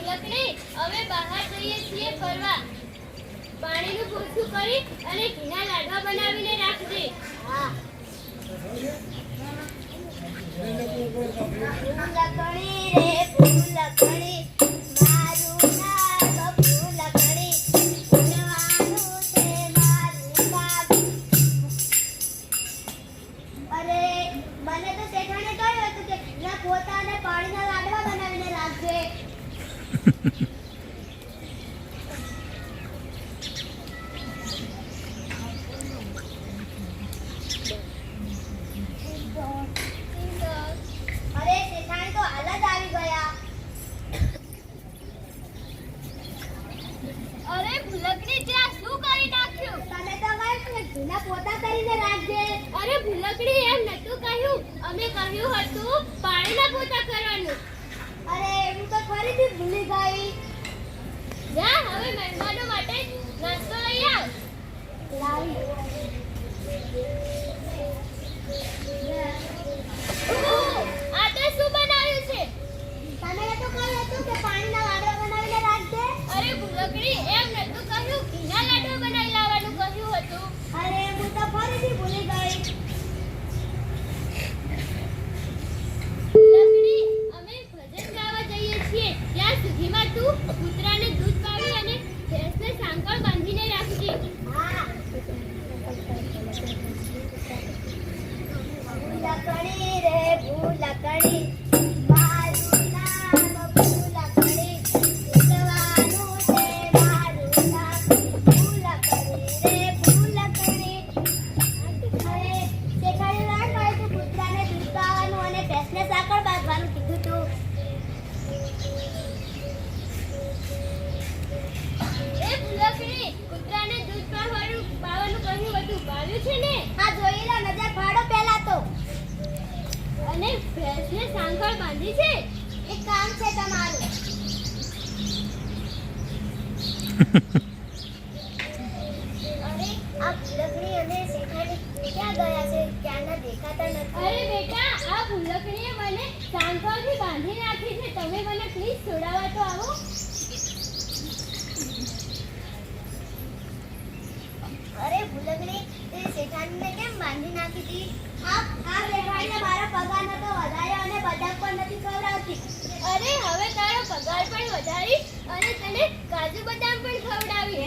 ભૂલકણી હવે બહાર જઈએ છીએ ફરવા. પાણીનું પોછું કરી અને ઘીના લાડવા બનાવીને રાખજે. હા. ફૂલકણી રે ફૂલકણી મારું નામ ફૂલકણી ઉડવાનું છે મારું કામ. અરે મને તો શેઠાણે કહ્યું હતું કે ઘીના પોતા અને પાણીના લાડવા બનાવીને રાખજે. અરે શેઠાણી તો હાલ જ આવી ગયા. અરે ભૂલકણી ત્યાં શું કરી નાખ્યું? તને તો કહ્યું કે ઘીના પોતા કરીને રાખજે. અરે ભૂલકણી એમ નતું કહ્યું. અમે કહ્યું હતું પાણીના પોતા કરવાનું. અરે હું તો ફરીથી ભૂલી ગઈ. જા હવે મહેમાનો માટે નાસ્તો લઈ આવ. લાવી. આ તો શું બનાવ્યું છે? તને તો કહ્યું હતું કે પાણીના લાડવા બનાવીને રાખજે. અરે ભૂલકણી એમ નતું કહ્યું. ઘીના લાડવા બનાવી લાવવાનું કહ્યું હતું. અરે હું તો ફરીથી ભૂલી ગઈ. ભૂલકણી અમે ભજન ગાવા જઈએ છીએ. ત્યાં સુધીમાં તું કૂતરાને દૂધ પાવી અને ભેંસને સાંકળ બાંધીને રાખજે. હા. ભૂલકણી રે ભૂલકણી મારું નામ ભૂલકણી ઉડવાનું છે મારું નામ ભૂલકણી રે ભૂલકણી. અરે શેઠાણી ના કહ્યું તું કૂતરાને દૂધ પાવાનું અને ભેંસને સાંકળ બાંધવાનું કીધું તું. એ ભૂલકણી કૂતરાને દૂધ પાવાનું કહ્યું હતું. પાવ્યું છે ને? હા જોઈ લો નજર ફાડો પહેલા તો. અને ભેંસને સાંકળ બાંધી છે. એક કામ છે તમારું. અરે આ ભૂલકણી અને શેઠાણી ક્યાં ગયા છે? ક્યાંના દેખાતા નથી. અરે બેટા આ ભૂલકણીએ મને સાંકળથી બાંધી નાખી છે. તમે મને પ્લીઝ છોડાવવા તો આવો. અરે ભૂલકણી તે શેઠાણીને કેમ બાંધી નાખી હતી? આ શેઠાણીને મારા પગાર નતો વધાર્યો અને બદામ પણ નથી ખવડાવતી. અરે હવે તારો પગાર પણ વધારી અને તને કાજુ બદામ પણ ખવડાવી.